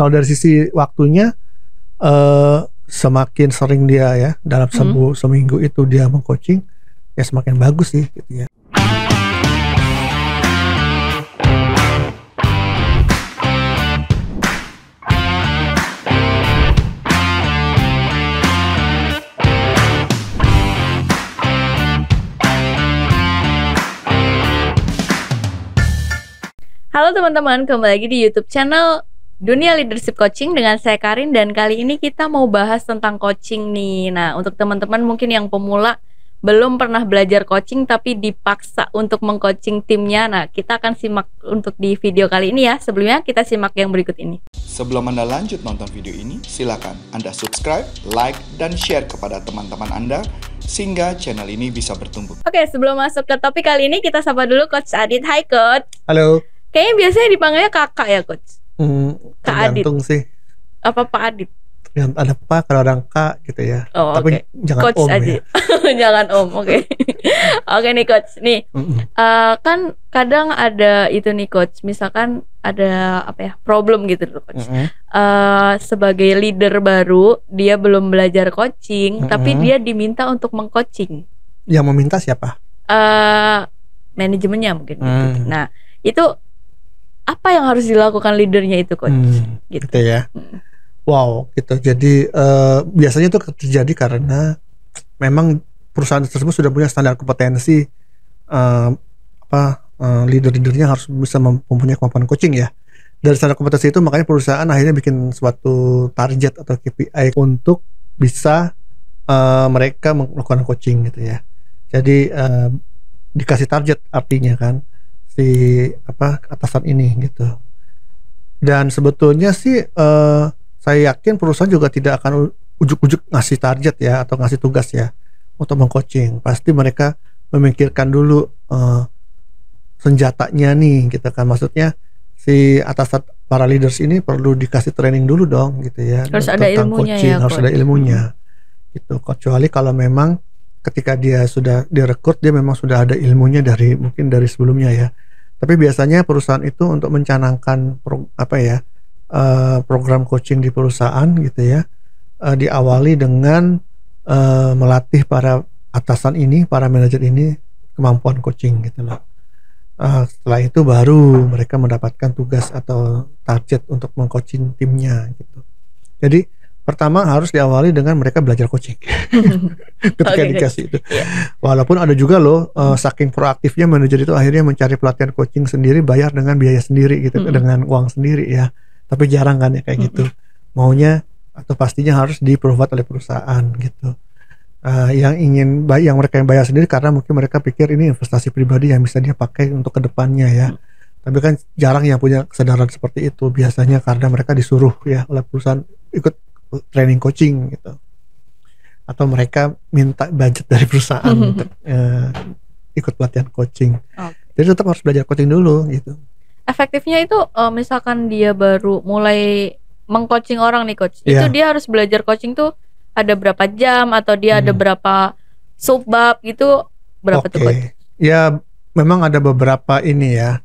kalau dari sisi waktunya semakin sering dia ya dalam seminggu itu dia meng-coaching ya semakin bagus sih gitu ya. Halo teman-teman, kembali lagi di YouTube channel Dunia Leadership Coaching dengan saya Karin, dan kali ini kita mau bahas tentang coaching nih. Nah, untuk teman-teman mungkin yang pemula belum pernah belajar coaching tapi dipaksa untuk meng-coaching timnya. Nah, kita akan simak untuk di video kali ini ya. Sebelumnya kita simak yang berikut ini. Sebelum Anda lanjut nonton video ini, silakan Anda subscribe, like, dan share kepada teman-teman Anda sehingga channel ini bisa bertumbuh. Oke, sebelum masuk ke topik kali ini, kita sapa dulu Coach Adit. Hai Coach. Halo. Kayaknya biasanya dipanggilnya kakak ya Coach? Kak Adit. Tergantung sih. Apa Pak Adit? Ada Pak, kalau orang Kak gitu ya. Oh, tapi jangan Coach Om aja. ya. Jangan Om, oke. Oke nih Coach, nih kan kadang ada itu nih Coach, misalkan ada apa ya, problem gitu loh Coach. Sebagai leader baru, dia belum belajar coaching, tapi dia diminta untuk meng-coaching. Yang meminta siapa? Manajemennya mungkin gitu. Nah, itu apa yang harus dilakukan leadernya itu Coach? Gitu ya. Wow, gitu. Jadi biasanya itu terjadi karena memang perusahaan tersebut sudah punya standar kompetensi, leader-leadernya harus bisa mempunyai kemampuan coaching ya. Dari standar kompetensi itu makanya perusahaan akhirnya bikin suatu target atau KPI untuk bisa mereka melakukan coaching gitu ya. Jadi dikasih target artinya kan si atasan ini gitu. Dan sebetulnya sih saya yakin perusahaan juga tidak akan ujuk-ujuk ngasih target ya atau ngasih tugas ya untuk meng-coaching. Pasti mereka memikirkan dulu senjatanya nih gitu kan. Maksudnya si atasan para leaders ini perlu dikasih training dulu dong gitu ya. Harus ada ilmunya coaching, ya. Harus ada ilmunya gitu. Kecuali kalau memang ketika dia sudah direkrut, dia memang sudah ada ilmunya mungkin dari sebelumnya ya. Tapi biasanya perusahaan itu untuk mencanangkan program coaching di perusahaan gitu ya, diawali dengan melatih para atasan ini, para manajer ini kemampuan coaching gitu loh. Setelah itu baru mereka mendapatkan tugas atau target untuk meng-coaching timnya gitu. Jadi pertama harus diawali dengan mereka belajar coaching ketika dikasih itu. Walaupun ada juga loh saking proaktifnya manajer itu akhirnya mencari pelatihan coaching sendiri, bayar dengan biaya sendiri gitu, dengan uang sendiri ya. Tapi jarang kan ya kayak gitu. Maunya atau pastinya harus di-provide oleh perusahaan gitu. Yang mereka yang bayar sendiri karena mungkin mereka pikir ini investasi pribadi yang bisa dia pakai untuk kedepannya ya. Tapi kan jarang yang punya kesadaran seperti itu. Biasanya karena mereka disuruh ya oleh perusahaan ikut training coaching gitu, atau mereka minta budget dari perusahaan untuk ikut pelatihan coaching. Jadi tetap harus belajar coaching dulu gitu. Efektifnya itu misalkan dia baru mulai meng-coaching orang nih Coach, itu dia harus belajar coaching tuh ada berapa jam atau dia ada berapa subbab gitu, berapa tuh Coach? Ya memang ada beberapa ini ya.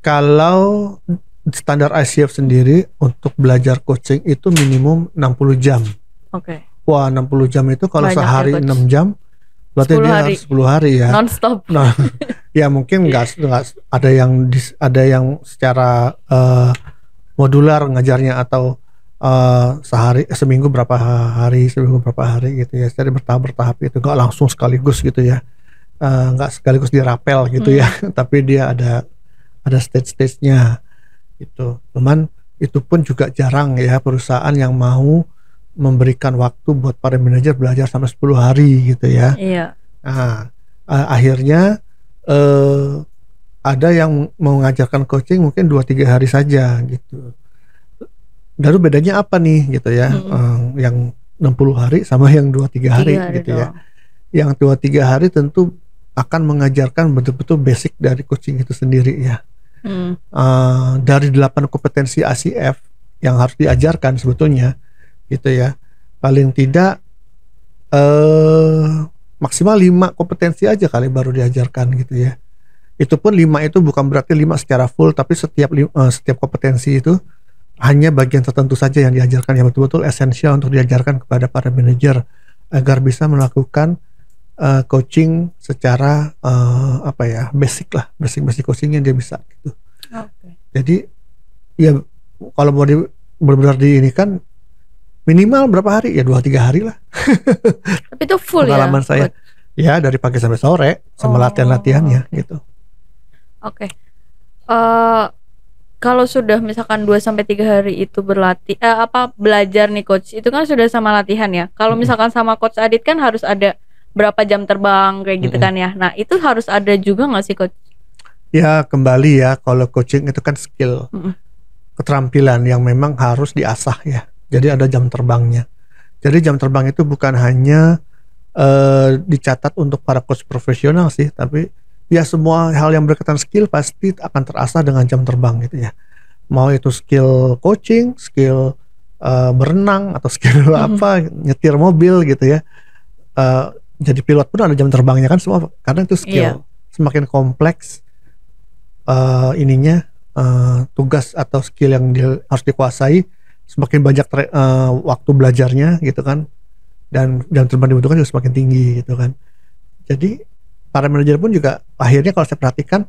Kalau standar ICF sendiri untuk belajar coaching itu minimum 60 jam. Wah 60 jam itu kalau banyak sehari ya, 6 jam berarti dia harus 10 hari ya. Non-stop. Nah, ya mungkin nggak ada yang secara modular ngajarnya atau seminggu berapa hari gitu ya. Jadi bertahap gitu, nggak langsung sekaligus gitu ya. Nggak sekaligus dirapel gitu ya. Tapi dia ada stage-stage-nya gitu. Cuman itu pun juga jarang ya perusahaan yang mau memberikan waktu buat para manajer belajar sampai 10 hari gitu ya. Iya. Nah, akhirnya ada yang mau mengajarkan coaching mungkin 2-3 hari saja gitu. Lalu bedanya apa nih gitu ya? Yang 60 hari sama yang 2-3 hari gitu ya. Yang 2-3 hari tentu akan mengajarkan betul-betul basic dari coaching itu sendiri ya. Dari 8 kompetensi ACF yang harus diajarkan sebetulnya gitu ya, paling tidak maksimal 5 kompetensi aja kali baru diajarkan gitu ya. Itu pun 5 itu bukan berarti 5 secara full, tapi setiap kompetensi itu hanya bagian tertentu saja yang diajarkan, yang betul-betul esensial untuk diajarkan kepada para manajer agar bisa melakukan coaching secara basic coaching yang dia bisa gitu. Jadi ya kalau mau benar-benar di ini kan minimal berapa hari ya, 2-3 hari lah. Tapi itu full pengalaman saya ya dari pagi sampai sore sama latihan-latihannya gitu. Oke. Kalau sudah misalkan 2-3 hari itu berlatih belajar nih coach, itu kan sudah sama latihan ya. Kalau misalkan sama coach Adit kan harus ada berapa jam terbang kayak gitu kan ya. Nah itu harus ada juga nggak sih coach? Ya kembali ya, kalau coaching itu kan skill, keterampilan yang memang harus diasah ya. Jadi ada jam terbangnya. Jadi jam terbang itu bukan hanya dicatat untuk para coach profesional sih, tapi ya semua hal yang berkaitan skill pasti akan terasah dengan jam terbang gitu ya. Mau itu skill coaching, skill berenang, atau skill nyetir mobil gitu ya. Jadi pilot pun ada jam terbangnya kan semua, karena itu skill. Semakin kompleks tugas atau skill yang harus dikuasai, semakin banyak waktu belajarnya gitu kan. Dan jam terbang dibutuhkan juga semakin tinggi gitu kan. Jadi para manajer pun juga akhirnya kalau saya perhatikan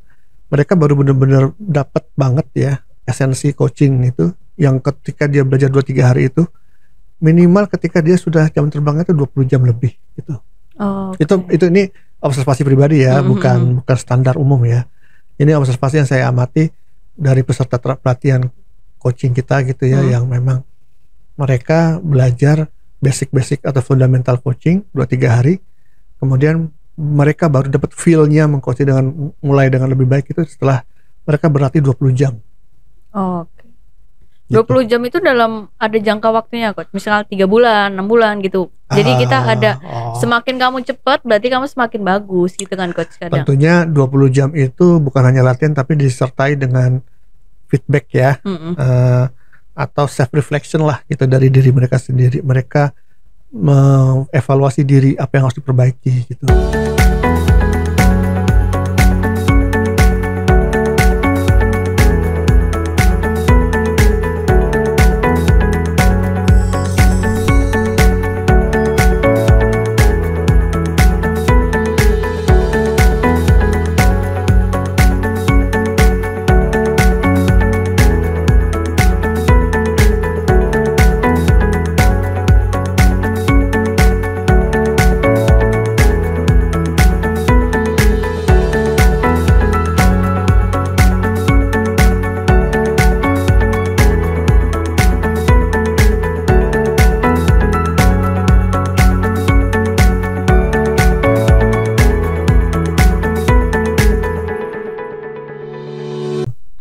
mereka baru benar-benar dapat banget ya esensi coaching itu, yang ketika dia belajar 2-3 hari itu minimal ketika dia sudah jam terbangnya itu 20 jam lebih gitu. Itu ini observasi pribadi ya, bukan standar umum ya. Ini observasi yang saya amati dari peserta pelatihan coaching kita gitu ya, yang memang mereka belajar basic atau fundamental coaching 2-3 hari, kemudian mereka baru dapat feel-nya mengcoaching mulai dengan lebih baik itu setelah mereka berlatih 20 jam. Oke. 20 jam itu dalam ada jangka waktunya coach. Misalnya 3 bulan, 6 bulan gitu. Jadi kita ada semakin kamu cepat berarti kamu semakin bagus gitu kan coach kadang. Tentunya 20 jam itu bukan hanya latihan tapi disertai dengan feedback ya. Atau self reflection lah gitu dari diri mereka sendiri. Mereka mengevaluasi diri apa yang harus diperbaiki gitu.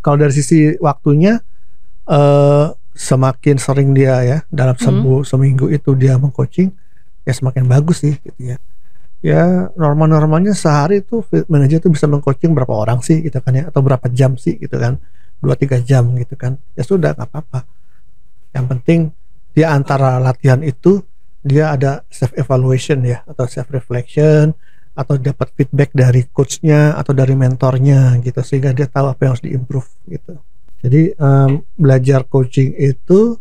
Kalau dari sisi waktunya, semakin sering dia ya dalam seminggu itu dia mengcoaching, ya semakin bagus sih gitu ya. Ya normalnya sehari itu manajer itu bisa mengcoaching berapa orang sih gitu kan ya, atau berapa jam sih gitu kan, 2-3 jam gitu kan. Ya sudah, nggak apa-apa. Yang penting dia antara latihan itu dia ada self evaluation ya, atau self reflection, atau dapat feedback dari coachnya atau dari mentornya gitu, sehingga dia tahu apa yang harus diimprove gitu. Jadi belajar coaching itu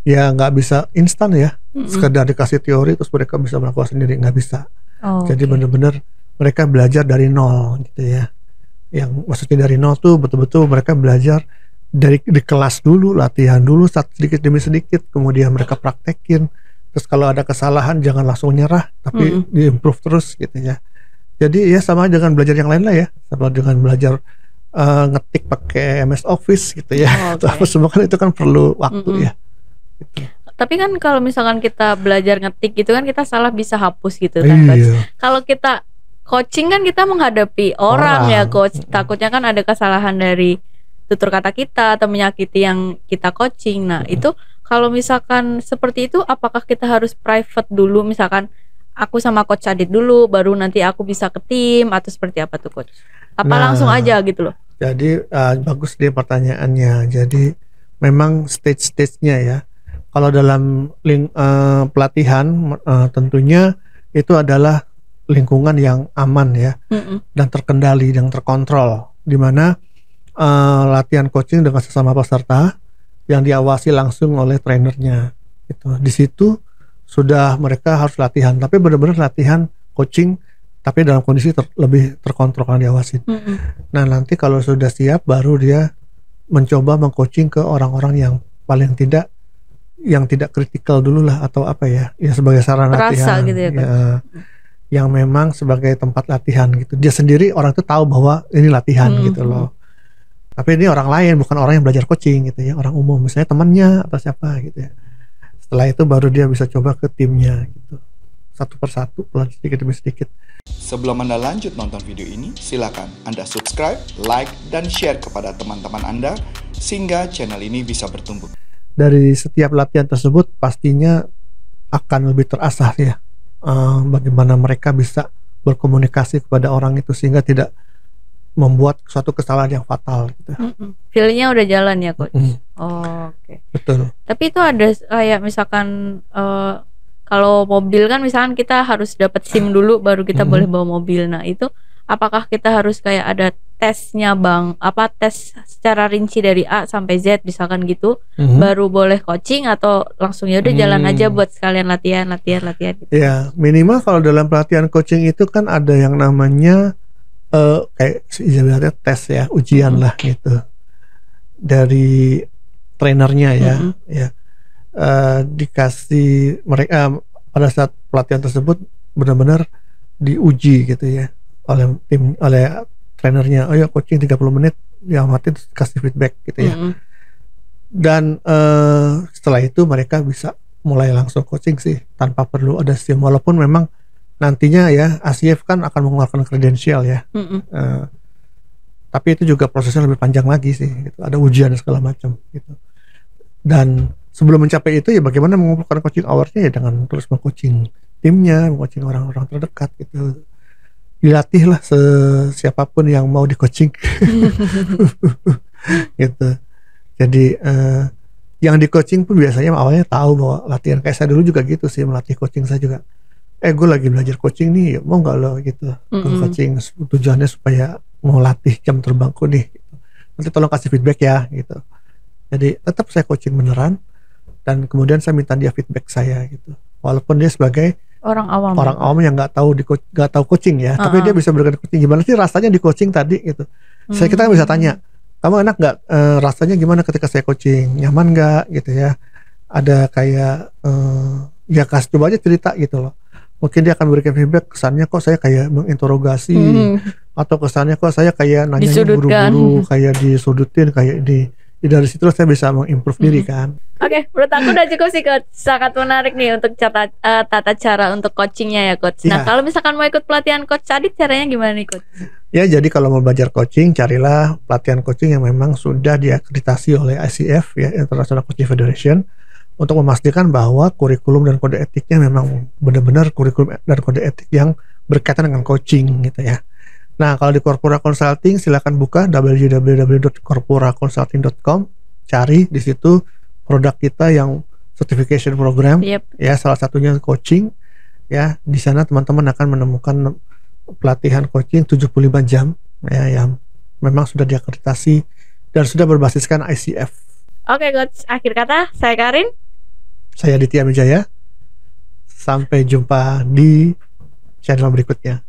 ya nggak bisa instan ya, sekedar dikasih teori terus mereka bisa melakukan sendiri, nggak bisa. Jadi benar-benar mereka belajar dari nol gitu ya. Yang maksudnya dari nol tuh betul-betul mereka belajar di kelas dulu, latihan dulu sedikit demi sedikit, kemudian mereka praktekin. Terus kalau ada kesalahan jangan langsung nyerah, tapi diimprove terus gitu ya. Jadi ya sama dengan belajar yang lain lah ya, sama dengan belajar ngetik pakai MS Office gitu ya. Apa semua kan itu kan perlu waktu ya. Gitu. Tapi kan kalau misalkan kita belajar ngetik gitu kan kita salah bisa hapus gitu kan coach. Kalau kita coaching kan kita menghadapi orang ya coach. Takutnya kan ada kesalahan dari tutur kata kita atau menyakiti yang kita coaching. Nah itu kalau misalkan seperti itu, apakah kita harus private dulu, misalkan aku sama coach Adit dulu baru nanti aku bisa ke tim, atau seperti apa tuh coach? Apa langsung aja gitu loh? Jadi bagus dia pertanyaannya. Jadi memang stage-stage-nya ya. Kalau dalam pelatihan tentunya itu adalah lingkungan yang aman ya, dan terkendali, yang terkontrol, di mana latihan coaching dengan sesama peserta yang diawasi langsung oleh trainernya gitu. Di situ sudah mereka harus latihan, tapi benar-benar latihan coaching tapi dalam kondisi lebih terkontrol kan, diawasin. Nah nanti kalau sudah siap baru dia mencoba mengcoaching ke orang-orang yang paling tidak kritikal dulu lah, atau apa ya sebagai sarana latihan gitu ya, yang memang sebagai tempat latihan gitu. Dia sendiri orang itu tahu bahwa ini latihan gitu loh. Tapi ini orang lain, bukan orang yang belajar coaching gitu ya, orang umum, misalnya temannya atau siapa gitu ya. Setelah itu baru dia bisa coba ke timnya gitu, satu persatu, pelan sedikit demi sedikit. Sebelum Anda lanjut nonton video ini, silakan Anda subscribe, like, dan share kepada teman-teman Anda sehingga channel ini bisa bertumbuh. Dari setiap latihan tersebut pastinya akan lebih terasah ya, bagaimana mereka bisa berkomunikasi kepada orang itu sehingga tidak membuat suatu kesalahan yang fatal gitu. Feel-nya udah jalan ya coach. Oke. Betul. Tapi itu ada kayak misalkan kalau mobil kan misalkan kita harus dapat SIM dulu baru kita boleh bawa mobil. Nah itu apakah kita harus kayak ada tesnya bang? Apa tes secara rinci dari A sampai Z misalkan gitu, baru boleh coaching, atau langsung ya udah jalan aja buat sekalian latihan gitu? Ya minimal kalau dalam pelatihan coaching itu kan ada yang namanya kayak ibaratnya tes ya, ujian lah gitu dari trainernya ya. Dikasih mereka pada saat pelatihan tersebut benar-benar diuji gitu ya oleh trainernya. Oh ya coaching 30 menit ya, mati kasih feedback gitu ya. Dan setelah itu mereka bisa mulai langsung coaching sih tanpa perlu ada SIM, walaupun memang nantinya ya ACF kan akan mengeluarkan kredensial ya. Tapi itu juga prosesnya lebih panjang lagi sih gitu. Ada ujian segala macam gitu. Dan sebelum mencapai itu ya bagaimana mengumpulkan coaching hours-nya ya dengan terus meng-coaching timnya, meng-coaching orang-orang terdekat gitu. Dilatih lah siapapun yang mau di-coaching. Gitu. Jadi yang di-coaching pun biasanya awalnya tahu bahwa latihan, kayak saya dulu juga gitu sih, melatih coaching saya juga. Gue lagi belajar coaching nih, mau nggak lo gitu. Coaching tujuannya supaya mau latih jam terbangku nih gitu. Nanti tolong kasih feedback ya gitu. Jadi tetap saya coaching beneran, dan kemudian saya minta dia feedback saya gitu. Walaupun dia sebagai orang awam yang nggak tahu coaching ya, tapi dia bisa berikan coaching, gimana sih rasanya di coaching tadi gitu. Kita kan bisa tanya, kamu enak nggak, rasanya gimana ketika saya coaching, nyaman nggak gitu ya. Ada kayak ya coba aja cerita gitu loh. Mungkin dia akan berikan feedback, kesannya kok saya kayak menginterogasi, atau kesannya kok saya kayak nanya buru-buru, kayak disudutin, kayak di dari situ saya bisa mengimprove diri kan. Oke, menurut aku udah cukup sih coach, sangat menarik nih untuk tata cara untuk coachingnya ya coach. Nah kalau misalkan mau ikut pelatihan coach Adit, caranya gimana nih coach? Ya jadi kalau mau belajar coaching, carilah pelatihan coaching yang memang sudah diakreditasi oleh ICF ya, International Coaching Federation, untuk memastikan bahwa kurikulum dan kode etiknya memang benar-benar kurikulum dan kode etik yang berkaitan dengan coaching gitu ya. Nah kalau di Corpora Consulting silakan buka www.corporaconsulting.com, cari di situ produk kita yang certification program, ya salah satunya coaching ya. Di sana teman-teman akan menemukan pelatihan coaching 75 jam ya, yang memang sudah diakreditasi dan sudah berbasiskan ICF. Oke coach, akhir kata saya Karin. Saya Aditya Wijaya. Sampai jumpa di channel berikutnya.